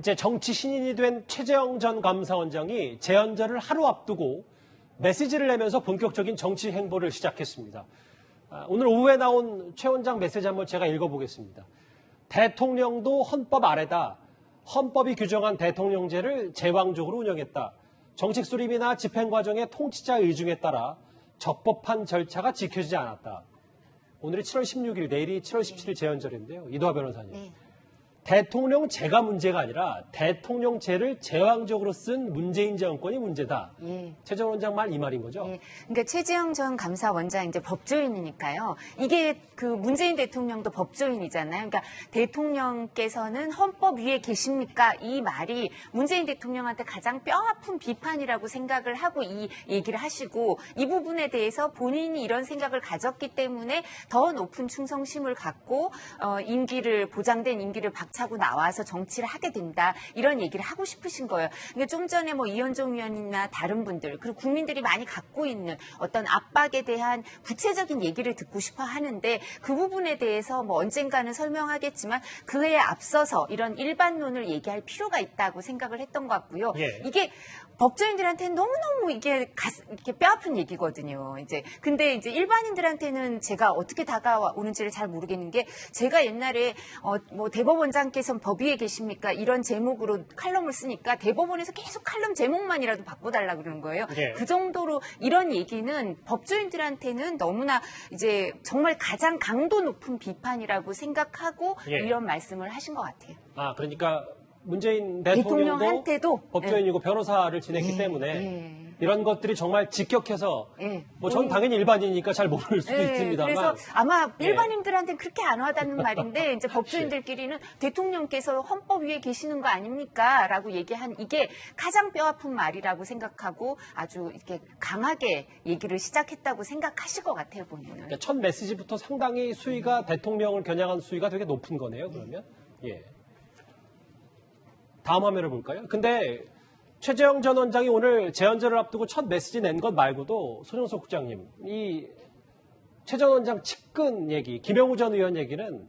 이제 정치 신인이 된 최재형 전 감사원장이 재연절을 하루 앞두고 메시지를 내면서 본격적인 정치 행보를 시작했습니다. 오늘 오후에 나온 최 원장 메시지 한번 제가 읽어보겠습니다. 대통령도 헌법 아래다. 헌법이 규정한 대통령제를 제왕적으로 운영했다. 정책 수립이나 집행 과정의 통치자 의중에 따라 적법한 절차가 지켜지지 않았다. 오늘이 7월 16일, 내일이 7월 17일 재연절인데요. 이도하 변호사님. 네. 대통령제가 문제가 아니라 대통령제를 제왕적으로 쓴 문재인 정권이 문제다. 예. 최재형 원장 말 이 말인 거죠? 예. 그러니까 최재형 전 감사원장 이제 법조인이니까요. 이게 그 문재인 대통령도 법조인이잖아요. 그러니까 대통령께서는 헌법 위에 계십니까? 이 말이 문재인 대통령한테 가장 뼈아픈 비판이라고 생각을 하고 이 얘기를 하시고 이 부분에 대해서 본인이 이런 생각을 가졌기 때문에 더 높은 충성심을 갖고 보장된 임기를 박차고 나와서 정치를 하게 된다. 이런 얘기를 하고 싶으신 거예요. 그러니까 좀 전에 뭐 이현종 의원이나 다른 분들 그리고 국민들이 많이 갖고 있는 어떤 압박에 대한 구체적인 얘기를 듣고 싶어 하는데 그 부분에 대해서 뭐 언젠가는 설명하겠지만 그에 앞서서 이런 일반론을 얘기할 필요가 있다고 생각을 했던 것 같고요. 예. 이게 법조인들한테는 너무너무 이게 뼈아픈 얘기거든요. 근데 이제 일반인들한테는 제가 어떻게 다가오는지를 잘 모르겠는 게 제가 옛날에 뭐 대법원장께서는 법 위에 계십니까? 이런 제목으로 칼럼을 쓰니까 대법원에서 계속 칼럼 제목만이라도 바꿔달라 그러는 거예요. 예. 그 정도로 이런 얘기는 법조인들한테는 너무나 이제 정말 가장 강도 높은 비판이라고 생각하고 예. 이런 말씀을 하신 것 같아요. 그러니까 문재인 대통령도 대통령한테도 법조인이고 변호사를 지냈기 때문에 이런 것들이 정말 직격해서 뭐 전 당연히 일반인이니까 잘 모를 수도 있습니다만 그래서 아마 일반인들한테는 그렇게 안 와닿는 말인데 이제 법조인들끼리는 대통령께서 헌법 위에 계시는 거 아닙니까? 라고 얘기한 이게 가장 뼈아픈 말이라고 생각하고 아주 이렇게 강하게 얘기를 시작했다고 생각하실 것 같아요, 본인은. 그러니까 첫 메시지부터 상당히 수위가 대통령을 겨냥한 수위가 되게 높은 거네요, 그러면. 예. 다음 화면을 볼까요? 근데 최재형 전 원장이 오늘 재연절을 앞두고 첫 메시지 낸 것 말고도 손영석 국장님, 이 최 전 원장 측근 얘기, 김영우 전 의원 얘기는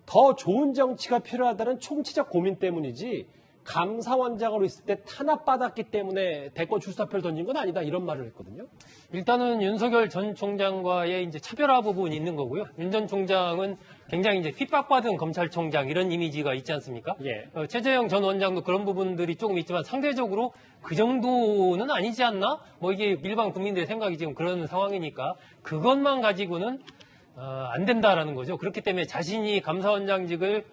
더 좋은 정치가 필요하다는 총체적 고민 때문이지 감사원장으로 있을 때 탄압받았기 때문에 대권 출사표를 던진 건 아니다 이런 말을 했거든요. 일단은 윤석열 전 총장과의 이제 차별화 부분이 있는 거고요. 윤 전 총장은 굉장히 이제 핍박받은 검찰총장 이런 이미지가 있지 않습니까? 예. 최재형 전 원장도 그런 부분들이 조금 있지만 상대적으로 그 정도는 아니지 않나? 뭐 이게 일반 국민들의 생각이 지금 그런 상황이니까 그것만 가지고는 안 된다라는 거죠. 그렇기 때문에 자신이 감사원장직을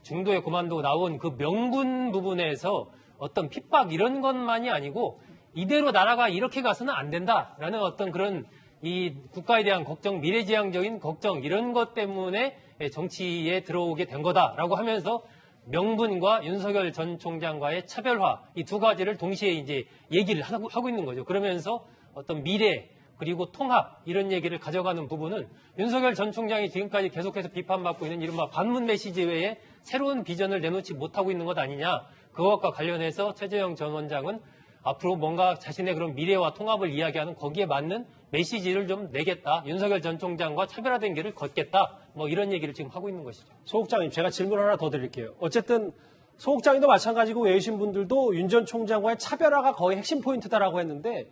중도에 그만두고 나온 그 명분 부분에서 어떤 핍박 이런 것만이 아니고 이대로 나라가 이렇게 가서는 안 된다라는 어떤 그런 이 국가에 대한 걱정, 미래지향적인 걱정 이런 것 때문에 정치에 들어오게 된 거다라고 하면서 명분과 윤석열 전 총장과의 차별화 이 두 가지를 동시에 이제 얘기를 하고 있는 거죠. 그러면서 어떤 미래 그리고 통합 이런 얘기를 가져가는 부분은 윤석열 전 총장이 지금까지 계속해서 비판받고 있는 이른바 반문 메시지 외에 새로운 비전을 내놓지 못하고 있는 것 아니냐. 그것과 관련해서 최재형 전 원장은 앞으로 뭔가 자신의 그런 미래와 통합을 이야기하는 거기에 맞는 메시지를 좀 내겠다. 윤석열 전 총장과 차별화된 길을 걷겠다. 뭐 이런 얘기를 지금 하고 있는 것이죠. 소 국장님, 제가 질문 하나 더 드릴게요. 어쨌든 소 국장님도 마찬가지고 외신 분들도 윤 전 총장과의 차별화가 거의 핵심 포인트다라고 했는데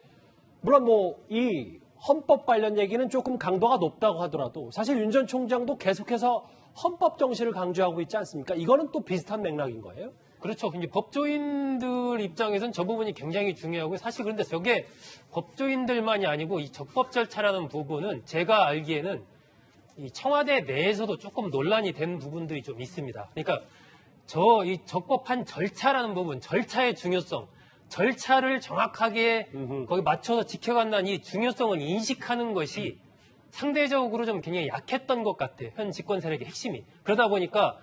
물론 뭐 이 헌법 관련 얘기는 조금 강도가 높다고 하더라도 사실 윤 전 총장도 계속해서 헌법 정신을 강조하고 있지 않습니까? 이거는 또 비슷한 맥락인 거예요? 그렇죠. 이제 법조인들 입장에서는 저 부분이 굉장히 중요하고 사실 그런데 저게 법조인들만이 아니고 이 적법 절차라는 부분은 제가 알기에는 이 청와대 내에서도 조금 논란이 된 부분들이 좀 있습니다. 그러니까 이 적법한 절차라는 부분, 절차의 중요성, 절차를 정확하게 거기 맞춰서 지켜간다는 이 중요성을 인식하는 것이 상대적으로 좀 굉장히 약했던 것 같아요. 현 집권 세력의 핵심이. 그러다 보니까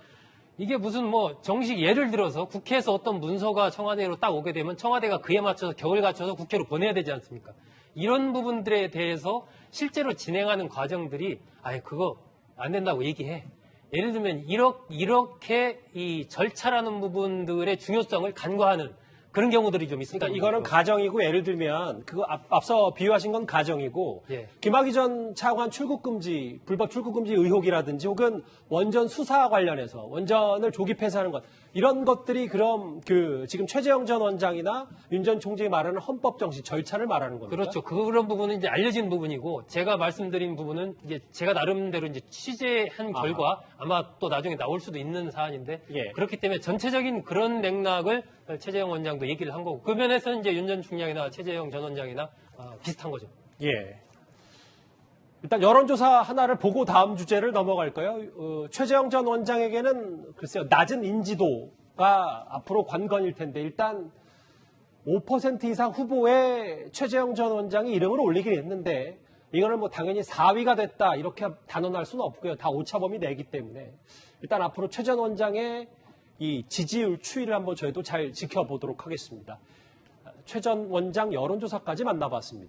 이게 무슨 뭐 정식 예를 들어서 국회에서 어떤 문서가 청와대로 딱 오게 되면 청와대가 그에 맞춰서 격을 갖춰서 국회로 보내야 되지 않습니까? 이런 부분들에 대해서 실제로 진행하는 과정들이 그거 안 된다고 얘기해. 예를 들면 이렇게 이 절차라는 부분들의 중요성을 간과하는 그런 경우들이 좀 있습니다. 그러니까 이거는 가정이고 예를 들면 그거 앞서 비유하신 건 가정이고 예. 김학의 전 차관 불법 출국금지 의혹이라든지 혹은 원전 수사 관련해서 원전을 조기 폐쇄하는 것 이런 것들이 그럼 지금 최재형 전 원장이나 윤 전 총장이 말하는 헌법 정신 절차를 말하는 겁니다. 그렇죠. 그런 부분은 이제 알려진 부분이고 제가 말씀드린 부분은 이제 제가 나름대로 이제 취재한 결과 아마 또 나중에 나올 수도 있는 사안인데 예. 그렇기 때문에 전체적인 그런 맥락을 최재형 원장도 얘기를 한 거고 그 면에서는 이제 윤 전 총장이나 최재형 전 원장이나 비슷한 거죠. 예. 일단 여론조사 하나를 보고 다음 주제를 넘어갈까요? 최재형 전 원장에게는 글쎄요, 낮은 인지도가 앞으로 관건일 텐데 일단 5% 이상 후보에 최재형 전 원장이 이름을 올리긴 했는데 이거는 뭐 당연히 4위가 됐다 이렇게 단언할 수는 없고요. 다 오차범위 내기 때문에 일단 앞으로 최 전 원장의 이 지지율 추이를 한번 저희도 잘 지켜보도록 하겠습니다. 최 전 원장 여론조사까지 만나봤습니다.